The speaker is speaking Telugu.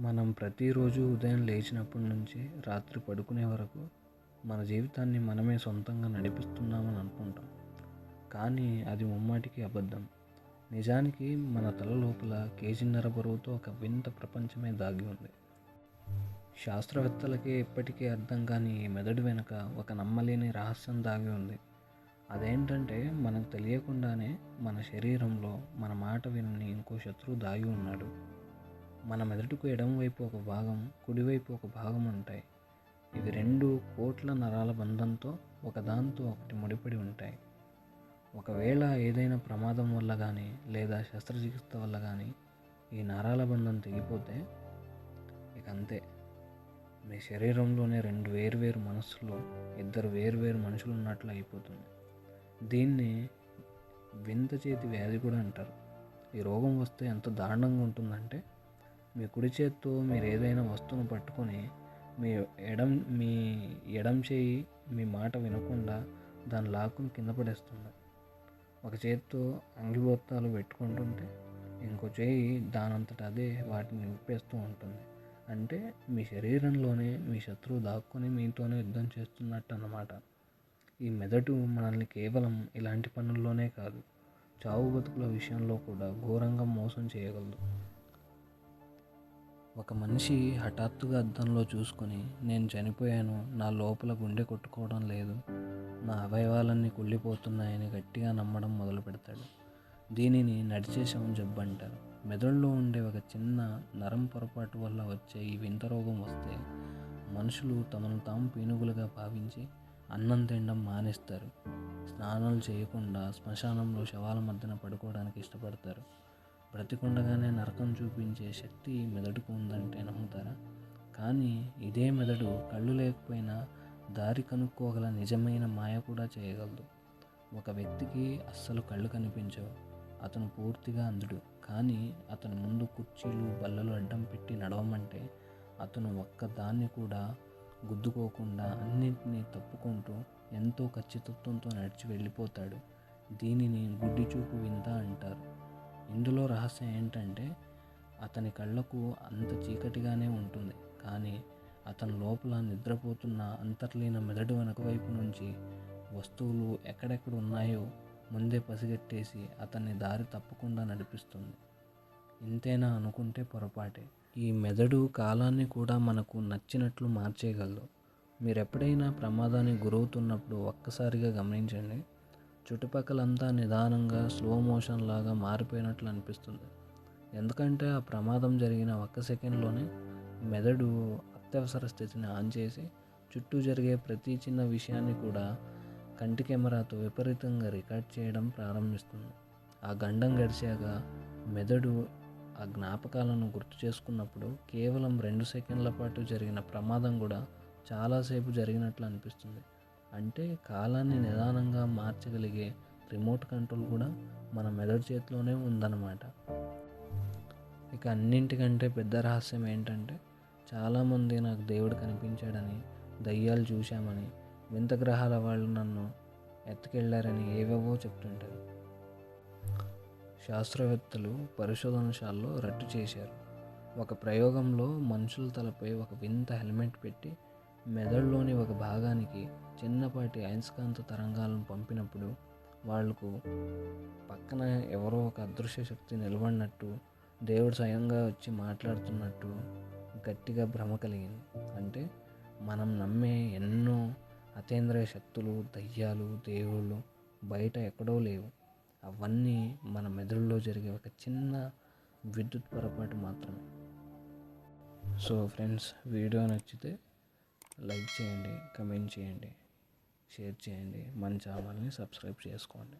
మనం ప్రతిరోజు ఉదయం లేచినప్పటి నుంచి రాత్రి పడుకునే వరకు మన జీవితాన్ని మనమే సొంతంగా నడిపిస్తున్నామని అనుకుంటాం. కానీ అది ముమ్మాటికి అబద్ధం. నిజానికి మన తల లోపల కేజీన్నర బరువుతో ఒక వింత ప్రపంచమే దాగి ఉంది. శాస్త్రవేత్తలకే ఇప్పటికీ అర్థం కాని ఈ మెదడు వెనుక ఒక నమ్మలేని రహస్యం దాగి ఉంది. అదేంటంటే మనకు తెలియకుండానే మన శరీరంలో మన మాట వినని ఇంకో శత్రువు దాగి ఉన్నాడు. మన మెదడుకు ఎడమవైపు ఒక భాగం, కుడివైపు ఒక భాగం ఉంటాయి. ఇవి రెండు కోట్ల నరాల బంధంతో ఒకదాంతో ఒకటి ముడిపడి ఉంటాయి. ఒకవేళ ఏదైనా ప్రమాదం వల్ల కానీ లేదా శస్త్రచికిత్స వల్ల కానీ ఈ నరాల బంధం తెగిపోతే ఇక అంతే. మీ శరీరంలోనే రెండు వేర్వేరు మనస్సులు, ఇద్దరు వేర్వేరు మనుషులు ఉన్నట్లు అయిపోతుంది. దీన్ని వింత చేతి వ్యాధి కూడా అంటారు. ఈ రోగం వస్తే ఎంత దారుణంగా ఉంటుందంటే, మీ కుడి చేత్తో మీరు ఏదైనా వస్తువును పట్టుకొని మీ ఎడం చేయి మీ మాట వినకుండా దాన్ని లాక్కుని కింద పడేస్తుంది. ఒక చేత్తో అంగిబొత్తాలు పెట్టుకుంటుంటే ఇంకో చేయి దానంతట అదే వాటిని నింపేస్తూ ఉంటుంది. అంటే మీ శరీరంలోనే మీ శత్రువు దాక్కుని మీతోనే యుద్ధం చేస్తున్నట్టు అన్నమాట. ఈ మెదడు మనల్ని కేవలం ఇలాంటి పనుల్లోనే కాదు, చావు బతుకుల విషయంలో కూడా ఘోరంగా మోసం చేయగలదు. ఒక మనిషి హఠాత్తుగా అద్దంలో చూసుకొని నేను చనిపోయాను, నా లోపల గుండె కొట్టుకోవడం లేదు, నా అవయవాలన్నీ కుళ్ళిపోతున్నాయని గట్టిగా నమ్మడం మొదలు పెడతాడు. దీనిని నడిచే శవం జబ్బు అంటారు. మెదడులో ఉండే ఒక చిన్న నరం పొరపాటు వల్ల వచ్చే ఈ వింత రోగం వస్తే మనుషులు తమను తాము పీనుగులుగా భావించి అన్నం తినడం మానేస్తారు. స్నానాలు చేయకుండా శ్మశానంలో శవాల మధ్యన పడుకోవడానికి ఇష్టపడతారు. బ్రతికుండగానే నరకం చూపించే శక్తి మెదడుకు ఉందంటే నమ్ముతారా? కానీ ఇదే మెదడు కళ్ళు లేకపోయినా దారి కనుక్కోగల నిజమైన మాయ కూడా చేయగలదు. ఒక వ్యక్తికి అస్సలు కళ్ళు కనిపించవు, అతను పూర్తిగా అంధుడు. కానీ అతని ముందు కుర్చీలు బల్లలు అడ్డం పెట్టి నడవమంటే అతను ఒక్కదాన్ని కూడా గుద్దుకోకుండా అన్నింటినీ తప్పుకుంటూ ఎంతో ఖచ్చితత్వంతో నడిచి వెళ్ళిపోతాడు. దీనిని గుడ్డి చూపు వింత అంటారు. ఇందులో రహస్యం ఏంటంటే, అతని కళ్ళకు అంత చీకటిగానే ఉంటుంది, కానీ అతని లోపల నిద్రపోతున్న అంతర్లీన మెదడు వెనక వైపు నుంచి వస్తువులు ఎక్కడెక్కడ ఉన్నాయో ముందే పసిగట్టేసి అతన్ని దారి తప్పకుండా నడిపిస్తుంది. ఇంతేనా అనుకుంటే పొరపాటే. ఈ మెదడు కాలాన్ని కూడా మనకు నచ్చినట్లు మార్చేయగలదు. మీరు ఎప్పుడైనా ప్రమాదానికి గురవుతున్నప్పుడు ఒక్కసారిగా గమనించండి, చుట్టుపక్కలంతా నిదానంగా స్లో మోషన్ లాగా మారిపోయినట్లు అనిపిస్తుంది. ఎందుకంటే ఆ ప్రమాదం జరిగిన ఒక్క సెకండ్లోనే మెదడు అత్యవసర స్థితిని ఆన్ చేసి చుట్టూ జరిగే ప్రతి చిన్న విషయాన్ని కూడా కంటి కెమెరాతో విపరీతంగా రికార్డ్ చేయడం ప్రారంభిస్తుంది. ఆ గండం గడిచాక మెదడు ఆ జ్ఞాపకాలను గుర్తు చేసుకున్నప్పుడు కేవలం 2 సెకండ్ల పాటు జరిగిన ప్రమాదం కూడా చాలాసేపు జరిగినట్లు అనిపిస్తుంది. అంటే కాలాన్ని నిదానంగా మార్చగలిగే రిమోట్ కంట్రోల్ కూడా మన మెదడు చేతిలోనే ఉందన్నమాట. ఇక అన్నింటికంటే పెద్ద రహస్యం ఏంటంటే, చాలామంది నాకు దేవుడు కనిపించాడని, దయ్యాలు చూశామని, వింత గ్రహాల వాళ్ళు నన్ను ఎత్తుకెళ్లారని ఏవేవో చెప్తుంటారు. శాస్త్రవేత్తలు పరిశోధనశాలలో రట్టు చేశారు. ఒక ప్రయోగంలో మనుషుల తలపై ఒక వింత హెల్మెట్ పెట్టి మెదడులోని ఒక భాగానికి చిన్నపాటి అయస్కాంత తరంగాలను పంపినప్పుడు వాళ్లకు పక్కన ఎవరో ఒక అదృశ్య శక్తి నిలబడినట్టు, దేవుడు స్వయంగా వచ్చి మాట్లాడుతున్నట్టు గట్టిగా భ్రమ కలిగింది. అంటే మనం నమ్మే ఎన్నో అతీంద్రియ శక్తులు, దయ్యాలు, దేవుళ్ళు బయట ఎక్కడో లేవు. అవన్నీ మన మెదడులో జరిగే ఒక చిన్న విద్యుత్ పొరపాటు మాత్రమే. సో ఫ్రెండ్స్, వీడియో నచ్చితే లైక్ చేయండి, కమెంట్ చేయండి, షేర్ చేయండి, మన ఛానల్ని సబ్స్క్రైబ్ చేసుకోండి.